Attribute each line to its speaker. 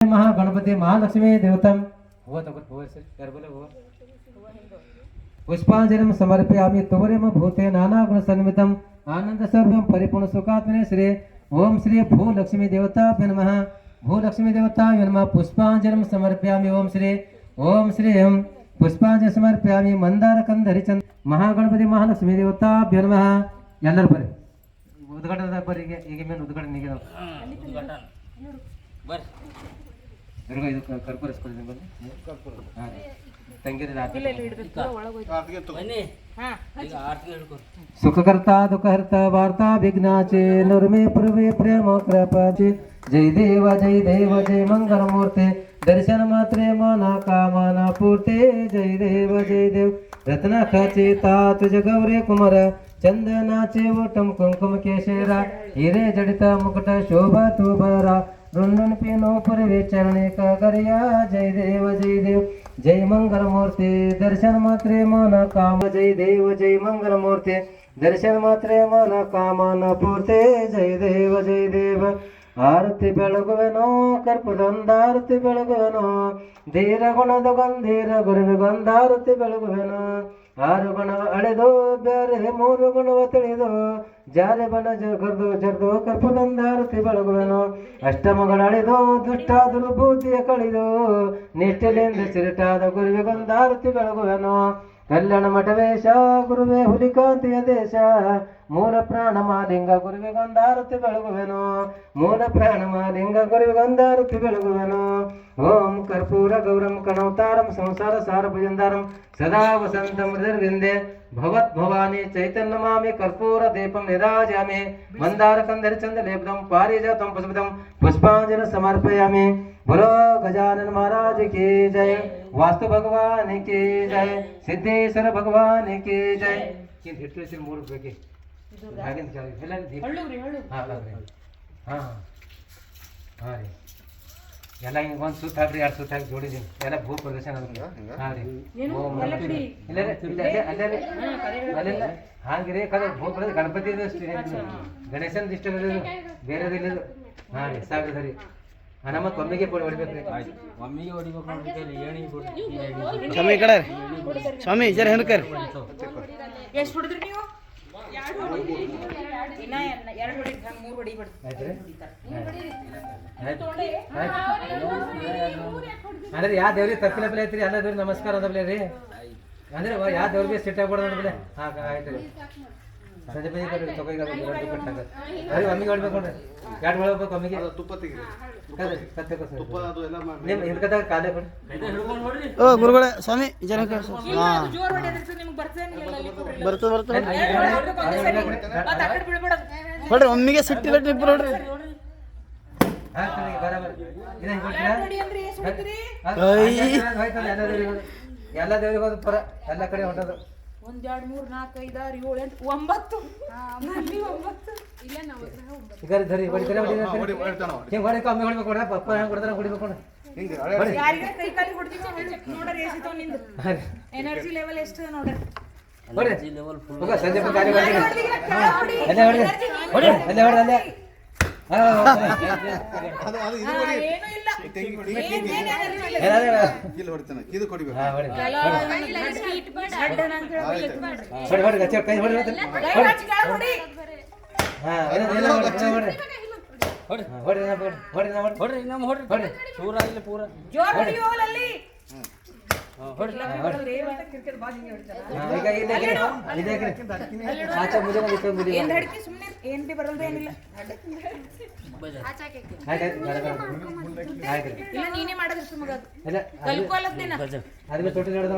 Speaker 1: महागणपति महालक्ष्मी देवतम पुष्पांजलिं समर्पयामि तुवरेम भूते नानागुणसन्मितम् आनन्दसर्वं परिपूर्णसुखात्मने श्री ओम श्री भूलक्ष्मी देवताभ्यो नमः भूलक्ष्मी देवताभ्यो नमः पुष्पांजलिं समर्पयामि ओम श्री पुष्पांजलि समर्पयामि मंदारकंदरिचंद महागणपति महालक्ष्मी देवताभ्यो नमः ಎಲ್ಲರೂ ಬರ್ರಿ ಉದ್ಘಾಟನದ ಬರ್ರಿ ಈಗ ಮೇಲೆ ಉದ್ಘಾಟನೆಗೆ ಬರ್ರಿ ದುರ್ಗ ಇದು ಕರ್ಪೂರಿಸ್ಕೊಳ್ಳಿ ಬನ್ನಿ ಹಾಂ ತಂಗಿರಿ सुखकर्ता दुखहर्ता वार्ता विघ्नाचे नूर्मे पूर्वे प्रेम कृपाचे जय देव जय मंगल मूर्ते दर्शन मात्रे मना कामना पूर्ते जय देव रत्नाखाचे तुझ गौरे कुमार चंदनाचे ओटम कुंकुम केशरा हिरे जडित मुकुट शोभा तू बरा रुंडन पिनो पूर्वे चरणे का गरिया जय देव जय मंगल मूर्ति दर्शन मात्रे मन काम जय मंगल मूर्ति दर्शन मात्रे मन कामन पूर्ते जय देव आरती ಬೆಳಗುವೆನೋ ಕರ್ಪೂರದೊಂದಾರತಿ ಬೆಳಗುವೆನೋ ಧೀರ ಗುಣದ ಗಂಧೀರ ಗುರುವೆ ಗೊಂದಾರತಿ ಬೆಳಗುವೆನೋ ಆರು ಗುಣ ಅಳೆದು ಬೇರೆ ಮೂರು ಗುಣವ ತಿಳಿದು ಜಾರೆ ಬಣ ಜರ್ದು ಕರ್ಪೂರದೊಂದಾರತಿ ಬೆಳಗುವೆನೋ ಅಷ್ಟಮಗಳ ಅಳೆದು ದುಷ್ಟ ದುರ್ಬುದ್ಧಿಯ ಕಳಿದು ನಿಷ್ಠೆಲಿಂದ ಸಿರಿಟಾದ ಗುರುವೆ ಗೊಂದಾರತಿ ಬೆಳಗುವೆನೋ ಕಲ್ಯಾಣ ಮಠವೇಶ ಗುರುವೆ ಹುಲಿಕಾಂತಿಯ ದೇಶ ಮೂಲ ಪ್ರಾಣ ಮಾಲಿಂಗ ಗುರುವೆ ಗೊಂದಾರತಿ ಬೆಳಗುವೆನು ಮೂಲ ಪ್ರಾಣ ಮಾಲಿಂಗ ಗುರುವೆ ಗೊಂದಾರತಿ ಬೆಳಗುವೆನು ಓಂ ಕರ್ಪೂರ ಗೌರಂ ಕಣವತಾರಂ ಸಂಸಾರ ಸಾರ ಭುಜಂದಾರಂ ಸದಾ ವಸಂತ ಮೃದರ್ವಿಂದೆ ಭವತ್ ಭವಾನಿ ಚೈತನ್ಯ ಮಾಮಿ ಕರ್ಪೂರ ದೀಪಂ ನಿರಾಜಾಮಿ ಮಂದಾರ ಕಂದರಿ ಚಂದ ಲೇಪದಂ ಪಾರಿಜಾತಂ ಪುಷ್ಪದಂ ಪುಷ್ಪಾಂಜಲಿ ಸಮರ್ಪಯಾಮಿ बोलो गजानन महाराज की जय वास्तु भगवान की जय सिद्धेश्वर भगवान की जय ಮೂರು ಬೇಕು ಹಾಂ ರೀ ಎಲ್ಲ ಹಿಂಗೆ ಒಂದು ಸುತ್ತ ಹಾಕ್ರಿ ಎರಡು ಸುತ್ತ ಹಾಕಿ ಜೋಡಿದೀನಿ ಎಲ್ಲ ಭೂ ಪ್ರದರ್ಶನ ಹಾಂ ರೀ ಅಲ್ಲೆಲ್ಲ ಹಾಂಗಿರಿ ಭೂ ಪ್ರದರ್ಶನ ಗಣಪತಿ ಗಣೇಶನ ಇಷ್ಟ ಬೇರೆದಿಲ್ಲ ಹಾಂ ರೀ ಸಾಕು ಸರಿ ನಮ್ಮ ಒಮ್ಮಿಗೆ ಹೊಡಿಬೇಕ್ರಿ ಒಮ್ಮಿಗೆ ಹೊಡಿಬೇಕು ಸ್ವಾಮಿ ಕಡೆ ಸ್ವಾಮಿ ಜರ ಹೆಣ್ಕರ್
Speaker 2: ಎಷ್ಟು ಹೊಡಿದ್ರಿ ನೀವು
Speaker 1: ಅಂದ್ರೆ ಯಾವ ದೇವ್ರಿಗೆ ತಪ್ಪಿಲಪ್ಪಿಲ್ಲ ಐತ್ರಿ ಎಲ್ಲ ದೇವ್ರಿಗೆ ನಮಸ್ಕಾರ ಅದಪ್ಲೆ ರೀ ಅಂದ್ರೆ ಯಾವ ದೇವ್ರಿಗೆ ಸಿಟ್ಟ ಆಗ್ಬಿಡೋದ್ರೇ ಹಾಂ ಆಯ್ತು ರೀ ಸಂಜೆ ಬಂದು ತಗೋಗ ಒಮ್ಮಿಗೆ ಹೊಡ್ಬೇಕು ನೋಡ್ರಿ ಎರಡು ಹೊಳ್ಬೇಕು ಒಮ್ಮಿಗೆ ತುಪ್ಪ ತೆಗಿ ನಿಮ್ಮ ಹಿಡ್ಕದಾಗ ಕಾಲೇ ಕೊಡಿ
Speaker 3: ಓ ಗುರುಗಳೇ ಸ್ವಾಮಿ ಜನ ಬರ್ತದೆ ಒಮ್ಮಿಗೆ ಸಿಟ್ಟಿಲ್ಲ ಟ್ರಿಪ್ ನೋಡ್ರಿ
Speaker 1: ಎಲ್ಲ ದೇವ್ರಿಗೆ ಹೋದ ಪರ ಎಲ್ಲ ಕಡೆ ಹೊಂಟದು
Speaker 2: 1 2 3 4 5 6 7 8 9
Speaker 1: ಈಗ ಧರಿ ಹೊಡಿತಾರೆ ಹಿಂಗೆ ಹೊಡಿ ಕಮ್ಮಿ ಹೊಡಿಬೇಕು ಕೊಡ ಪಪ್ಪ ಹೆಂಗೆ ಕೊಡ್ತಾರೆ ಹೊಡಿಬೇಕು
Speaker 2: ಯಾರಿಗೆ ಕೈ ಕಾಲಿ ಹೊಡ್ತೀವಿ ನೋಡ್ರಿ ಎಷ್ಟಿತ್ತು ನಿಂದು ಎನರ್ಜಿ ಲೆವೆಲ್ ಎಷ್ಟು ನೋಡ್ರಿ
Speaker 1: ಎನರ್ಜಿ ಲೆವೆಲ್ ಫುಲ್ ಹೋಗ ಸಂಜೆ ಬಂದು ಗಾಡಿ ಹೊಡಿ ಅಲ್ಲೇ ಹೊಡಿ ಅಲ್ಲೇ ಹೊಡಿ ಅಲ್ಲೇ
Speaker 4: ಅದು ಇದು ಕೊಡಿ
Speaker 2: ಏನು ಇಲ್ಲ
Speaker 4: ತೆಂಗಿ ಕೊಡಿ
Speaker 1: ಇಲ್ಲಿ
Speaker 4: ಹೊಡಿತಾನೆ ಇದು ಕೊಡಿಬೇಕು
Speaker 1: ಹಾ ಹೊಡಿ
Speaker 2: ಸ್ವೀಟ್ ಬಡ್ ಅಡ್ಡನ ಅಂತ ಹೇಳಿ
Speaker 1: ಹೊಡಿ ಹೊಡಿ ಗಚ್ಚ ಕೈ ಹೊಡಿ
Speaker 2: ಹೊಡಿ
Speaker 1: ಹಾ ಇಲ್ಲ ಹೊಡಿ ಹೊಡಿ ಹೊಡಿ ನಾ ಹೊಡಿ ನಾ ಹೊಡಿ ನಮ್ಮ ಹೊಡಿ ಹೊಡಿ ಚೂರ ಇಲ್ಲ ಪೂರ
Speaker 2: ಜೋರ್ ಹೊಡಿಯೋಲಲ್ಲಿ
Speaker 1: ಹೊಡಿ
Speaker 2: ಹೊಡಿ ಕ್ರಿಕೆಟ್ ಬಾಲ್ ಹಿಂಗೆ ಹೊಡಿತಾರೆ
Speaker 1: ಈಗ ಇದೆ ಆಚೆ ಮುಜೆ ಮುಜೆ
Speaker 2: ಏನು ಹಡ್ಕಿ ಸುಮ್ಮನೆ ಏನು ಬಿ ಬರಲ್ದು ಏನಿಲ್ಲ ಇಲ್ಲ ನೀನೇ ಮಾಡೋದು ಮಗ ಕಲ್ಕೋಲತ್ನೇನ
Speaker 1: ಅದ್ರ ತೊಟ್ಟಿ ನೋಡಿದ್ರೆ